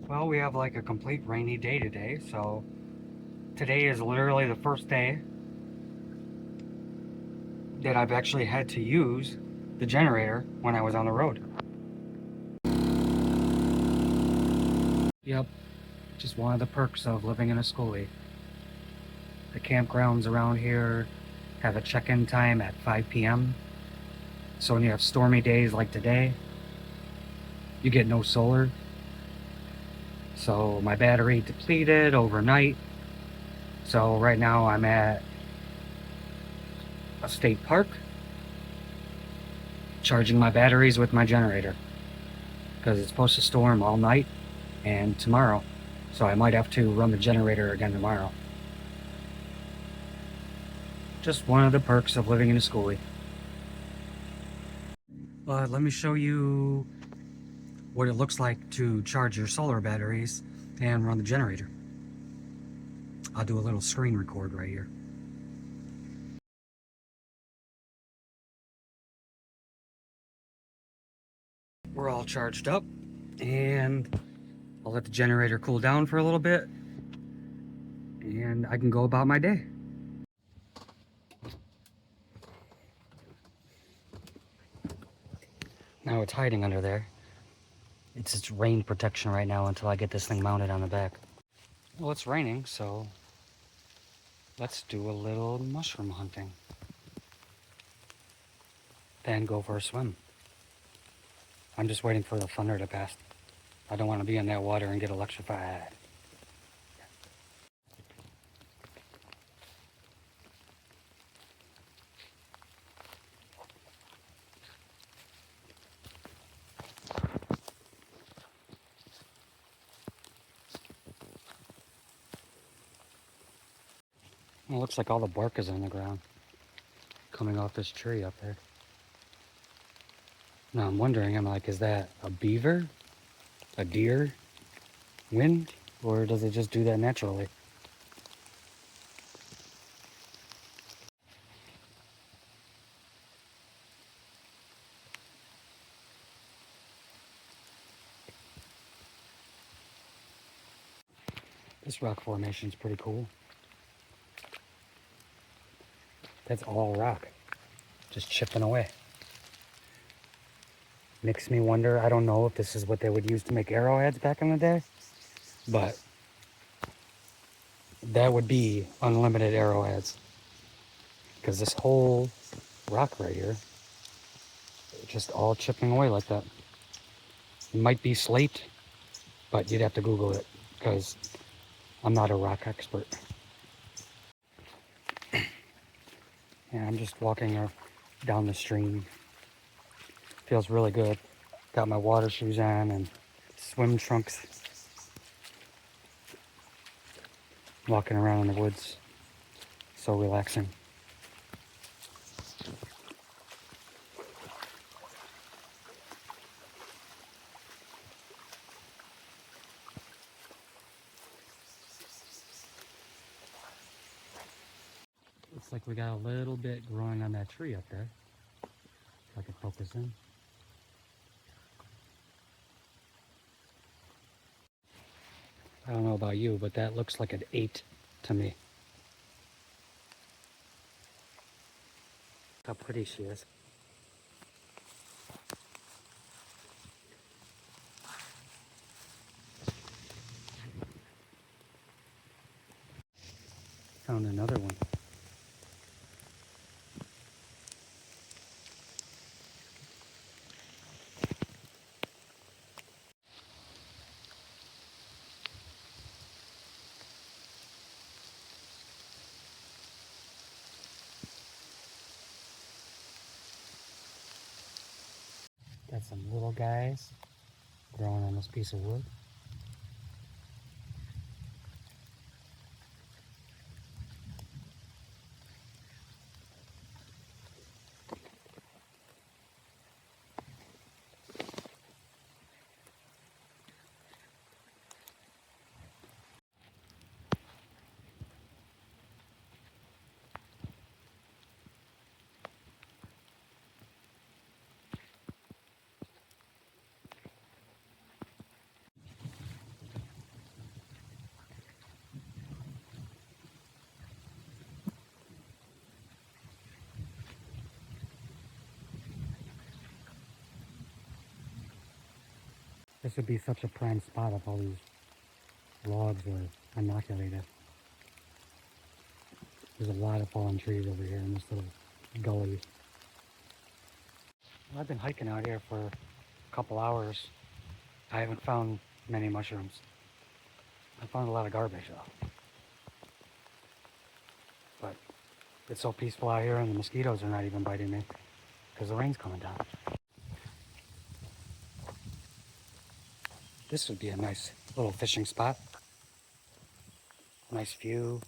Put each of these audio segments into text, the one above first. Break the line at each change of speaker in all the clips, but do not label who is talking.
Well, we have like a complete rainy day today, so today is literally the first day that I've actually had to use the generator when I was on the road. Yep, just one of the perks of living in a schoolie. The campgrounds around here have a check-in time at 5 p.m. So when you have stormy days like today, you get no solar. So my battery depleted overnight. So right now I'm at a state park charging my batteries with my generator because it's supposed to storm all night and tomorrow. So I might have to run the generator again tomorrow. Just one of the perks of living in a schoolie. Let me show you what it looks like to charge your solar batteries and run the generator. I'll do a little screen record right here. We're all charged up and I'll let the generator cool down for a little bit and I can go about my day. Now it's hiding under there. It's its rain protection right now until I get this thing mounted on the back. Well, it's raining, so let's do a little mushroom hunting. Then go for a swim. I'm just waiting for the thunder to pass. I don't want to be in that water and get electrified. It looks like all the bark is on the ground, coming off this tree up there. Now I'm wondering, I'm like, is that a beaver, a deer, wind, or does it just do that naturally? This rock formation is pretty cool. That's all rock, just chipping away. Makes me wonder, I don't know if this is what they would use to make arrowheads back in the day, but that would be unlimited arrowheads. Because this whole rock right here, just all chipping away like that. It might be slate, but you'd have to Google it, because I'm not a rock expert. And I'm just walking down the stream. Feels really good. Got my water shoes on and swim trunks. Walking around in the woods. So relaxing. Looks like we got a little bit growing on that tree up there. If I can focus in. I don't know about you, but that looks like an 8 to me. How pretty she is. Found another one. Got some little guys growing on this piece of wood. This would be such a prime spot if all these logs were inoculated. There's a lot of fallen trees over here in this little gully. Well, I've been hiking out here for a couple hours. I haven't found many mushrooms. I found a lot of garbage though. But it's so peaceful out here and the mosquitoes are not even biting me because the rain's coming down. This would be a nice little fishing spot. Nice view.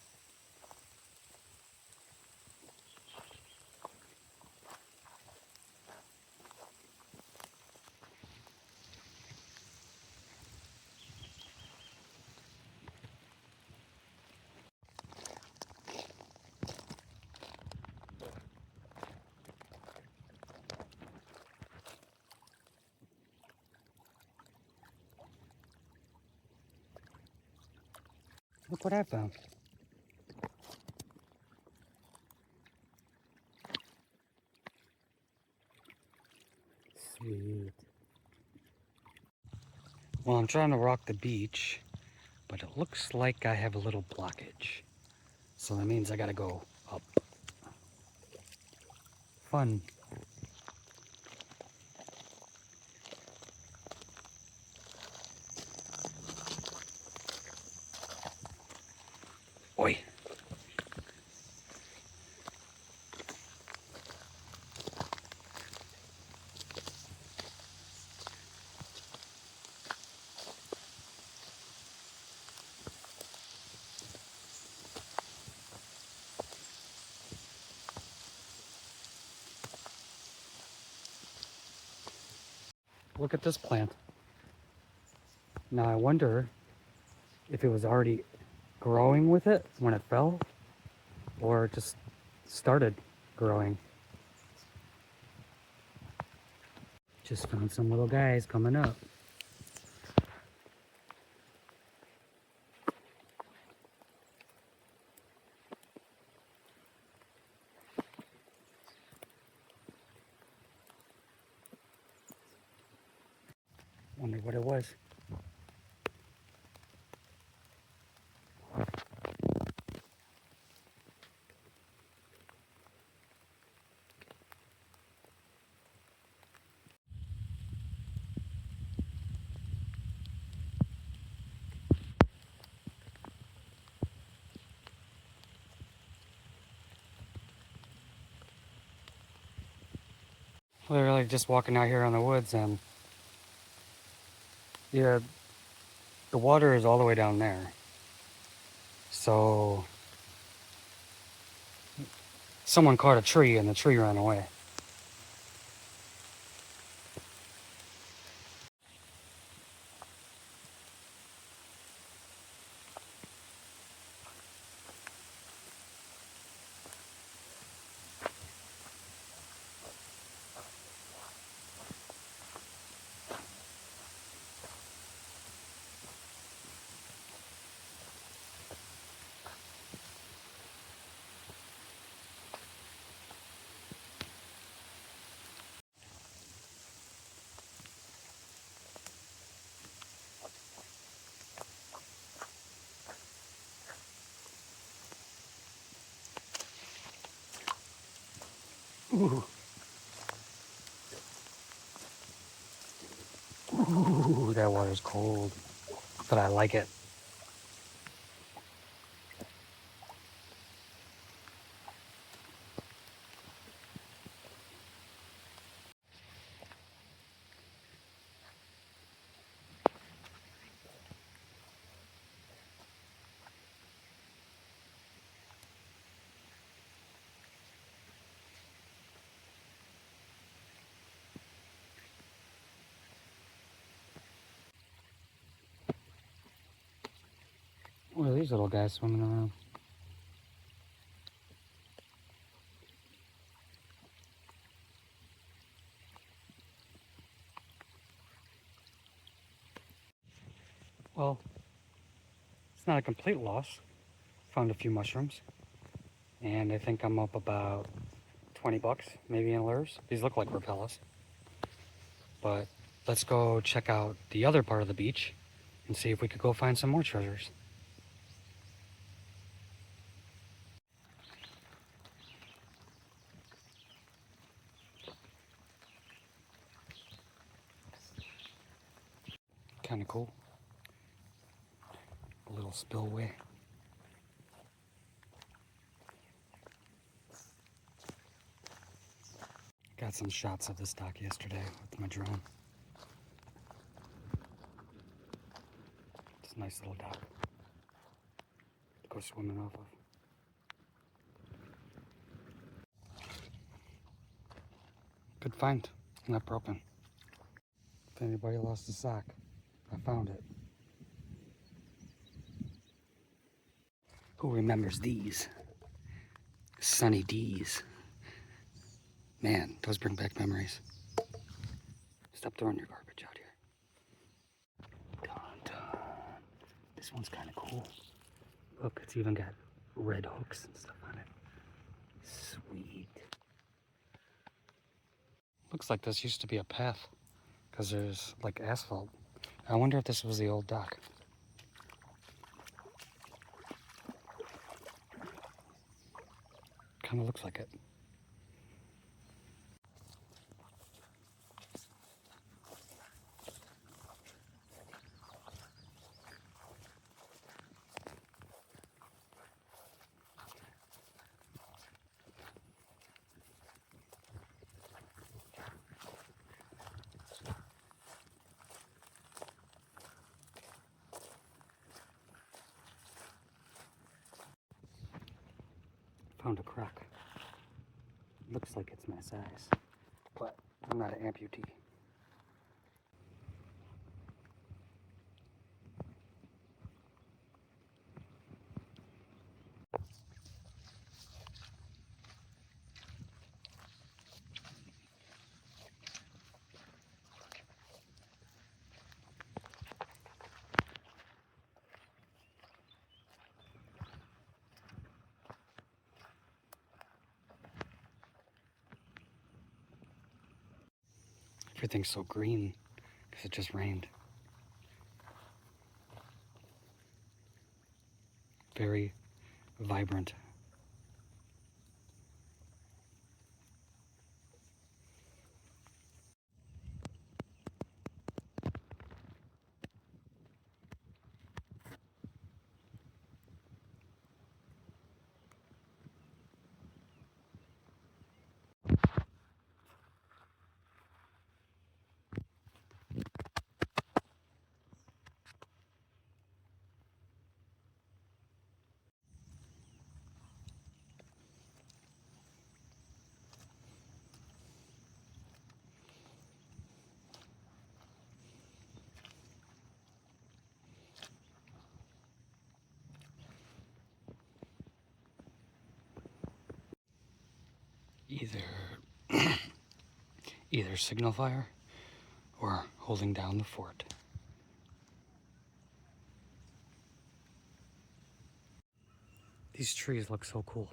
Look what I found. Sweet. Well, I'm trying to rock the beach, but it looks like I have a little blockage. So that means I gotta go up. Fun. Oi. Look at this plant. Now I wonder if it was already growing with it when it fell, or it just started growing. Just found some little guys coming up. Wonder what it was. Literally just walking out here on the woods, and yeah, the water is all the way down there. So someone caught a tree and the tree ran away. Ooh. Ooh, that water's cold, but I like it. What are these little guys swimming around? Well, it's not a complete loss. Found a few mushrooms, and I think I'm up about 20 bucks, maybe in lures. These look like repellus, but let's go check out the other part of the beach and see if we could go find some more treasures. Kind of cool. A little spillway. Got some shots of this dock yesterday with my drone. It's a nice little dock to go swimming off of. Good find. Not broken. If anybody lost a sock, I found it. Who remembers these? Sunny D's. Man, those bring back memories. Stop throwing your garbage out here. Dun, dun. This one's kind of cool. Look, it's even got red hooks and stuff on it. Sweet. Looks like this used to be a path because there's like asphalt. I wonder if this was the old dock. Kind of looks like it. Found a crock. Looks like it's my size, but I'm not an amputee. Everything's so green because it just rained. Very vibrant. Either signal fire or holding down the fort. These trees look so cool.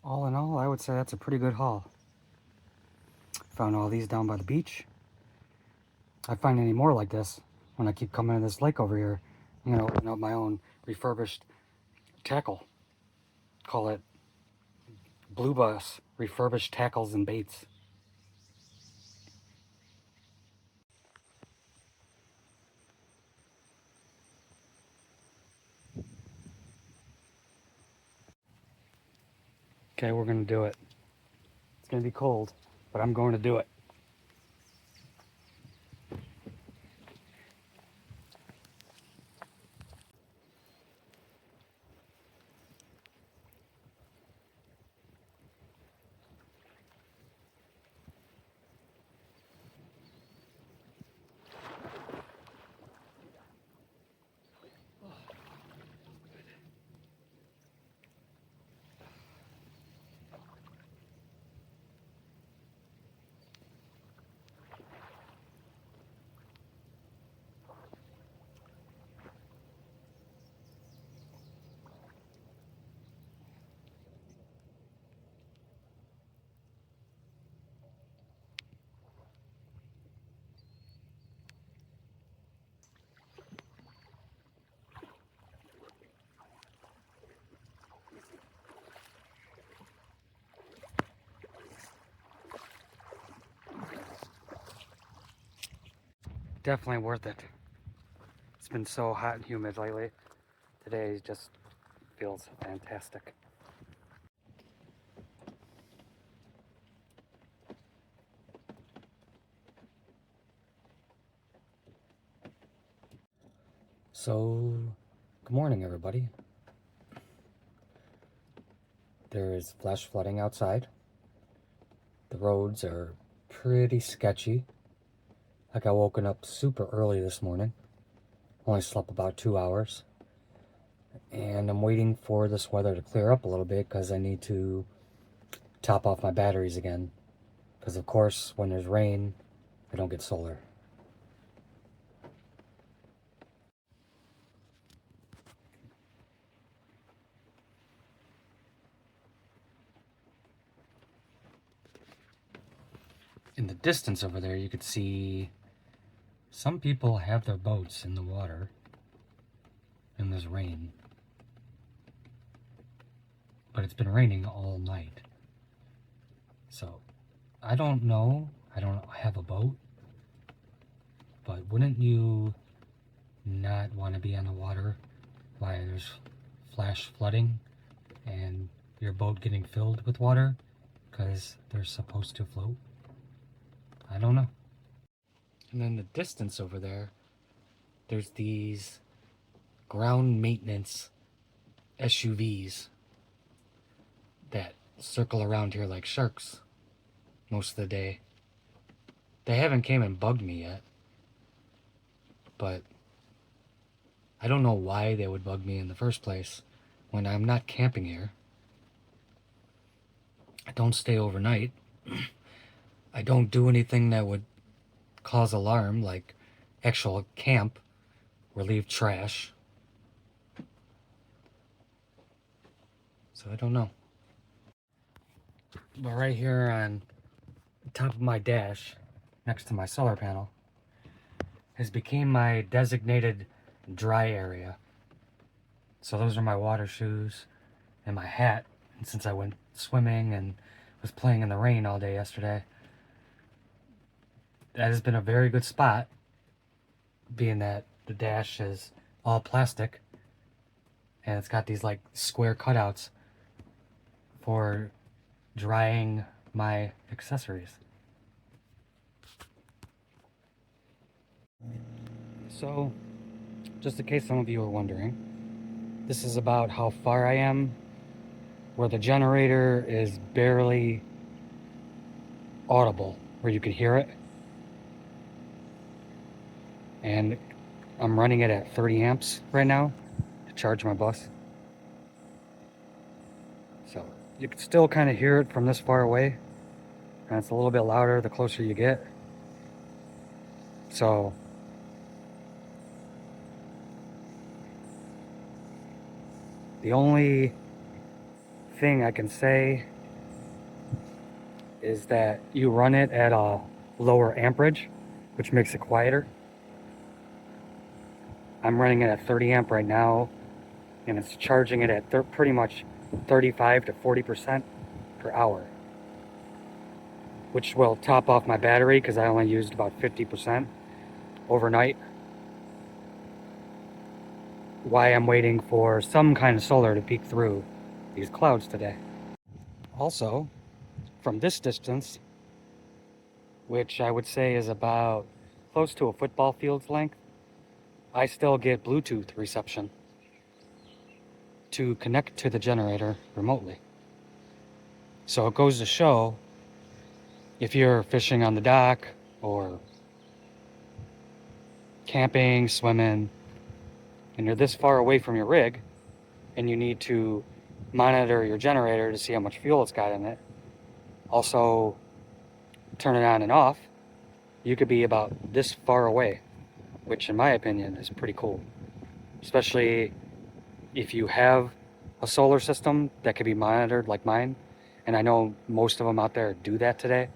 All in all, I would say that's a pretty good haul. Found all these down by the beach. If I find any more like this when I keep coming to this lake over here, I'm gonna open up my own refurbished tackle. Call it Blue Bus Refurbished Tackles and Baits. Okay, we're gonna do it. It's gonna be cold, but I'm going to do it. Definitely worth it. It's been so hot and humid lately. Today just feels fantastic. So, good morning, everybody. There is flash flooding outside. The roads are pretty sketchy. I got woken up super early this morning. Only slept about 2 hours. And I'm waiting for this weather to clear up a little bit because I need to top off my batteries again. Because, of course, when there's rain, I don't get solar. In the distance over there, you could see some people have their boats in the water in this rain. But it's been raining all night. So, I don't know. I don't have a boat. But wouldn't you not want to be on the water while there's flash flooding and your boat getting filled with water because they're supposed to float? I don't know. And then the distance over there, there's these ground maintenance SUVs that circle around here like sharks most of the day. They haven't came and bugged me yet, but I don't know why they would bug me in the first place when I'm not camping here. I don't stay overnight. I don't do anything that would cause alarm, like actual camp or leave trash. So I don't know. But right here on top of my dash, next to my solar panel, has become my designated dry area. So those are my water shoes and my hat. And since I went swimming and was playing in the rain all day yesterday, that has been a very good spot, being that the dash is all plastic and it's got these like square cutouts for drying my accessories. So, just in case some of you are wondering, this is about how far I am, where the generator is barely audible, where you can hear it. And I'm running it at 30 amps right now to charge my bus. So you can still kind of hear it from this far away. And it's a little bit louder the closer you get. So the only thing I can say is that you run it at a lower amperage, which makes it quieter. I'm running it at 30 amp right now, and it's charging it at pretty much 35 to 40% per hour, which will top off my battery because I only used about 50% overnight. Why I'm waiting for some kind of solar to peek through these clouds today. Also, from this distance, which I would say is about close to a football field's length, I still get Bluetooth reception to connect to the generator remotely. So it goes to show, if you're fishing on the dock or camping, swimming, and you're this far away from your rig and you need to monitor your generator to see how much fuel it's got in it, also turn it on and off, you could be about this far away, which in my opinion is pretty cool. Especially if you have a solar system that can be monitored like mine, and I know most of them out there do that today.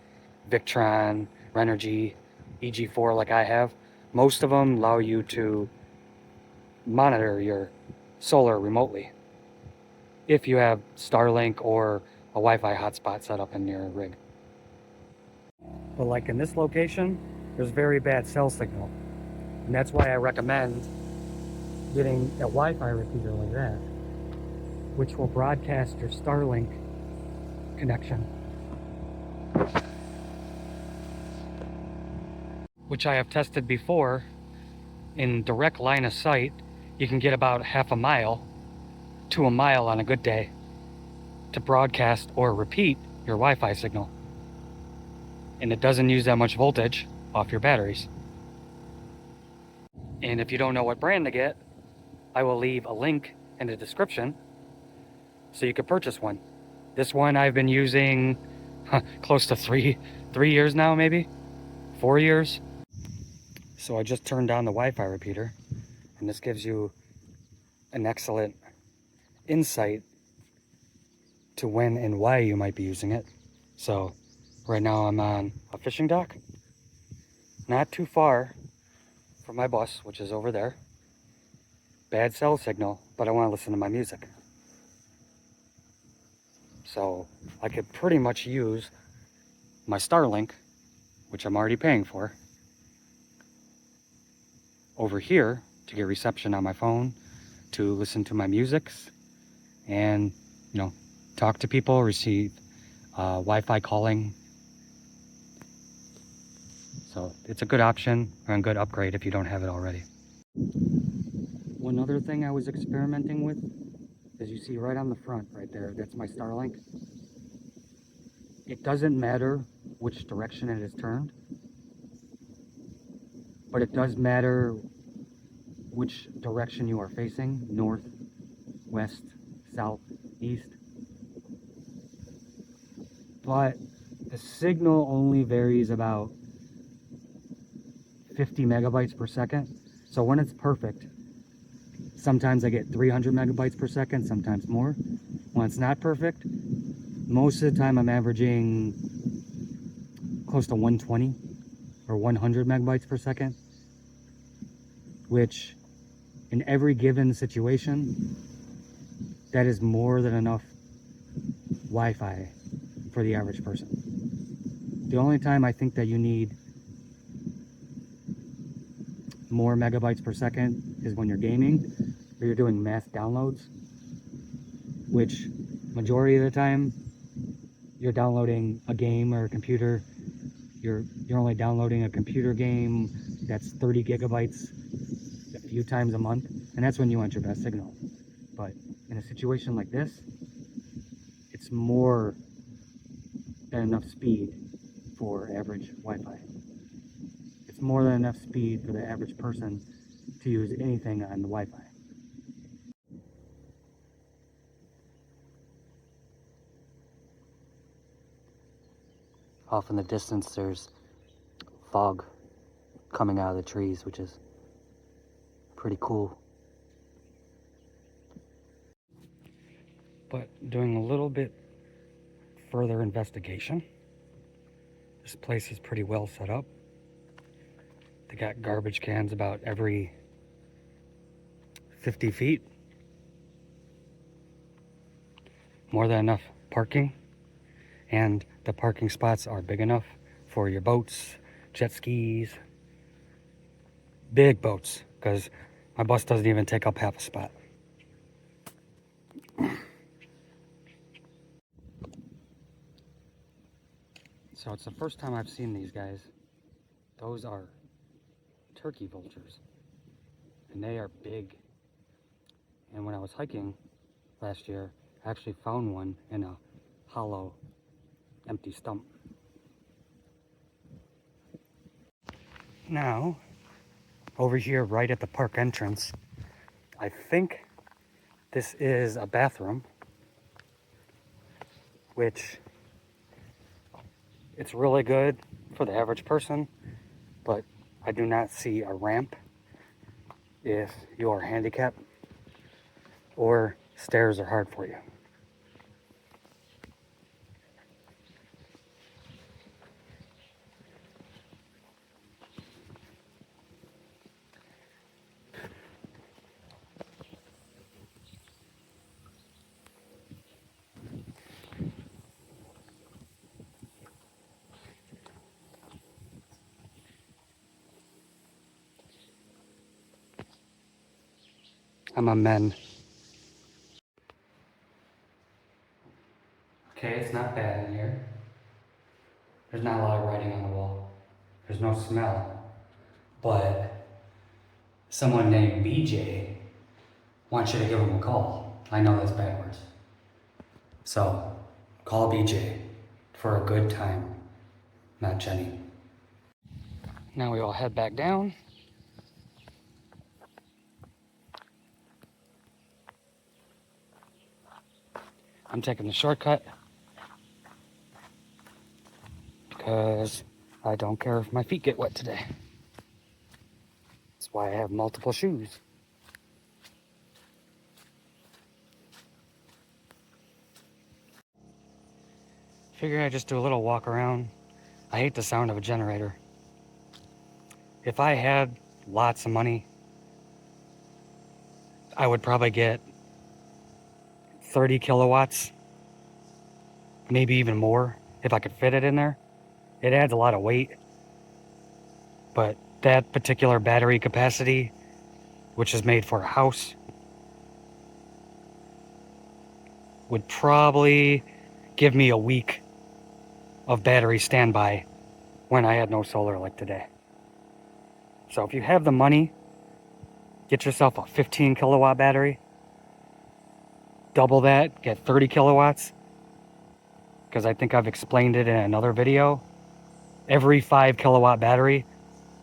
Victron, Renogy, EG4 like I have, most of them allow you to monitor your solar remotely if you have Starlink or a Wi-Fi hotspot set up in your rig. But like in this location, there's very bad cell signal. And that's why I recommend getting a Wi-Fi repeater like that, which will broadcast your Starlink connection, which I have tested before. In direct line of sight, you can get about half a mile to a mile on a good day to broadcast or repeat your Wi-Fi signal. And it doesn't use that much voltage off your batteries. And if you don't know what brand to get, I will leave a link in the description so you can purchase one. This one I've been using close to three years now, maybe 4 years. So I just turned on the Wi-Fi repeater, and this gives you an excellent insight to when and why you might be using it. So right now I'm on a fishing dock, not too far from my bus, which is over there. Bad cell signal, but I want to listen to my music. So I could pretty much use my Starlink, which I'm already paying for, over here to get reception on my phone, to listen to my musics, and, you know, talk to people, receive Wi-Fi calling. So it's a good option and a good upgrade if you don't have it already. One other thing I was experimenting with, as you see right on the front right there, that's my Starlink. It doesn't matter which direction it is turned, but it does matter which direction you are facing: north, west, south, east. But the signal only varies about 50 megabytes per second. So when it's perfect, sometimes I get 300 megabytes per second, sometimes more. When it's not perfect, most of the time I'm averaging close to 120 or 100 megabytes per second, which in every given situation, that is more than enough Wi-Fi for the average person. The only time I think that you need more megabytes per second is when you're gaming or you're doing mass downloads, which majority of the time you're downloading a game or a computer. You're only downloading a computer game that's 30 gigabytes a few times a month, and that's when you want your best signal. But in a situation like this, it's more than enough speed for average Wi-Fi. It's more than enough speed for the average person to use anything on the Wi-Fi. Off in the distance, there's fog coming out of the trees, which is pretty cool. But doing a little bit further investigation, this place is pretty well set up. They got garbage cans about every 50 feet. More than enough parking. And the parking spots are big enough for your boats, jet skis, big boats, because my bus doesn't even take up half a spot. So it's the first time I've seen these guys. Those are turkey vultures, and they are big. And when I was hiking last year, I actually found one in a hollow, empty stump. Now, over here right at the park entrance, I think this is a bathroom, which it's really good for the average person, but I do not see a ramp if you are handicapped or stairs are hard for you. I'm a men. Okay, it's not bad in here. There's not a lot of writing on the wall. There's no smell. But someone named BJ wants you to give him a call. I know that's backwards. So, call BJ for a good time, not Jenny. Now we all head back down. I'm taking the shortcut because I don't care if my feet get wet today. That's why I have multiple shoes. Figure I just do a little walk around. I hate the sound of a generator. If I had lots of money, I would probably get 30 kilowatts, maybe even more if I could fit it in there. It adds a lot of weight, but that particular battery capacity, which is made for a house, would probably give me a week of battery standby when I had no solar like today. So if you have the money, get yourself a 15 kilowatt battery, double that, get 30 kilowatts, because I think I've explained it in another video. Every 5 kilowatt battery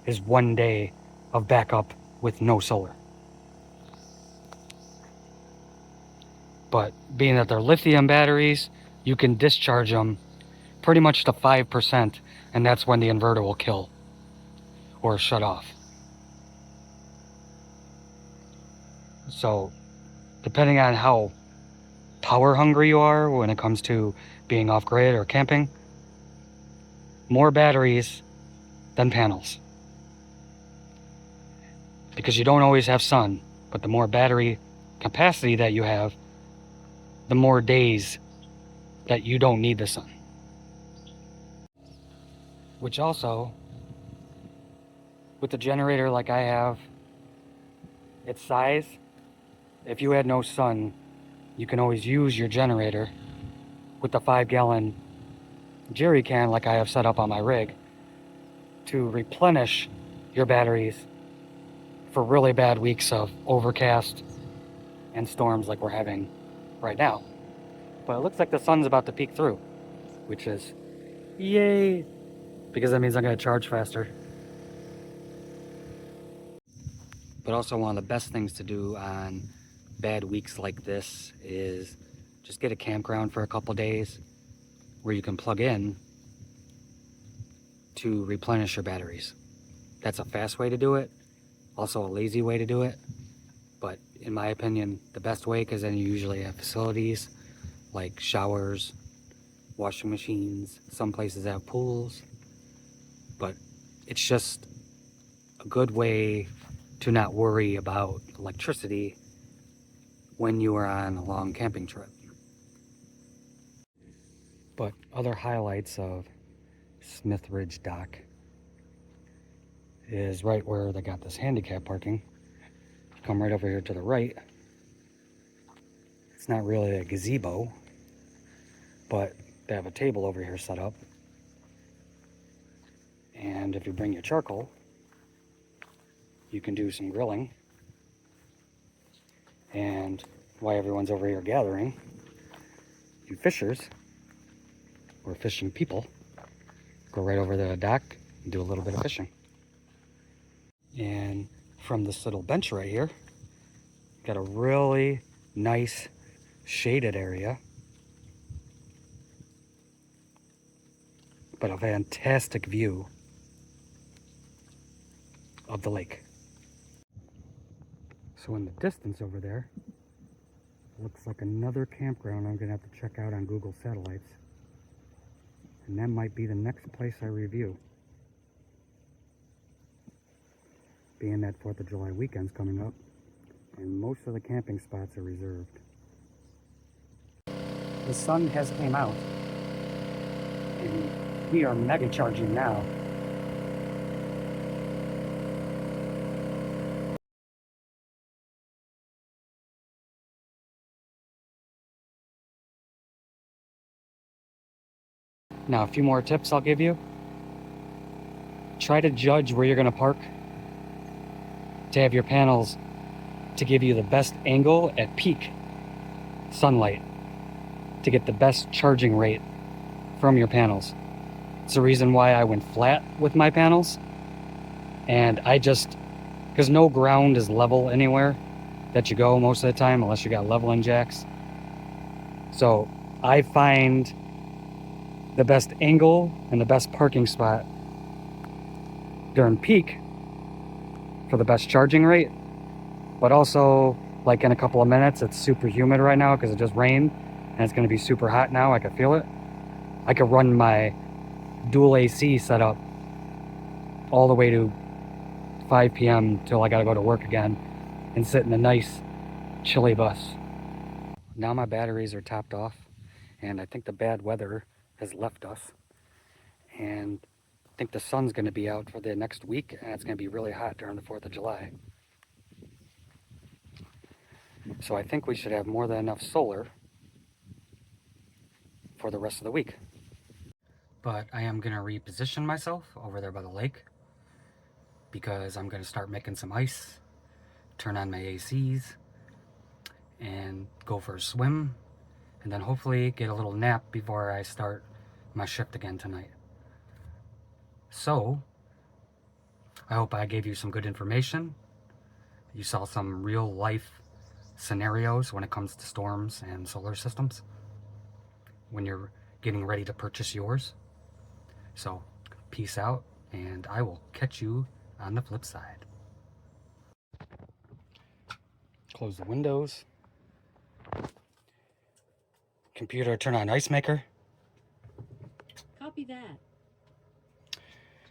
is 1 day of backup with no solar. But being that they're lithium batteries, you can discharge them pretty much to 5%, and that's when the inverter will kill or shut off. So depending on how power hungry you are when it comes to being off grid or camping, more batteries than panels. Because you don't always have sun, but the more battery capacity that you have, the more days that you don't need the sun. Which also, with the generator like I have, its size, if you had no sun, you can always use your generator with the 5-gallon jerry can like I have set up on my rig to replenish your batteries for really bad weeks of overcast and storms like we're having right now. But it looks like the sun's about to peek through, which is yay, because that means I'm going to charge faster. But also one of the best things to do on bad weeks like this is just get a campground for a couple days where you can plug in to replenish your batteries. That's a fast way to do it, also a lazy way to do it, but in my opinion the best way, because then you usually have facilities like showers, washing machines, some places have pools, but it's just a good way to not worry about electricity when you are on a long camping trip. But other highlights of Smith Ridge Dock is right where they got this handicap parking. Come right over here to the right. It's not really a gazebo, but they have a table over here set up. And if you bring your charcoal, you can do some grilling. And while everyone's over here gathering, you fishers, or fishing people, go right over the dock and do a little bit of fishing. And from this little bench right here, got a really nice shaded area, but a fantastic view of the lake. So in the distance over there, looks like another campground I'm gonna have to check out on Google Satellites. And that might be the next place I review. Being that 4th of July weekend's coming up, and most of the camping spots are reserved. The sun has came out, and we are mega charging now. Now, a few more tips I'll give you. Try to judge where you're going to park to have your panels to give you the best angle at peak sunlight to get the best charging rate from your panels. It's the reason why I went flat with my panels. And because no ground is level anywhere that you go most of the time unless you got leveling jacks. So I find the best angle and the best parking spot during peak for the best charging rate. But also, like in a couple of minutes, it's super humid right now because it just rained and it's going to be super hot now. I can feel it. I could run my dual AC setup all the way to 5 p.m. till I got to go to work again and sit in a nice chilly bus. Now my batteries are topped off and I think the bad weather has left us, and I think the sun's going to be out for the next week and it's going to be really hot during the 4th of July. So I think we should have more than enough solar for the rest of the week. But I am going to reposition myself over there by the lake because I'm going to start making some ice, turn on my ACs, and go for a swim, and then hopefully get a little nap before I start my shift again tonight. So, I hope I gave you some good information. You saw some real life scenarios when it comes to storms and solar systems when you're getting ready to purchase yours. So, peace out, and I will catch you on the flip side. Close the windows. Computer, turn on ice maker.
Copy that.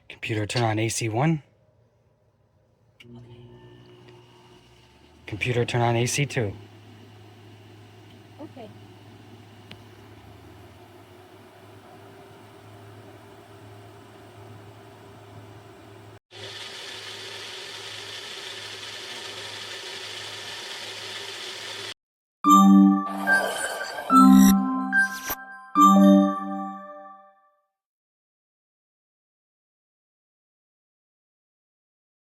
Computer, turn on AC1. Computer, turn on AC2.
Okay.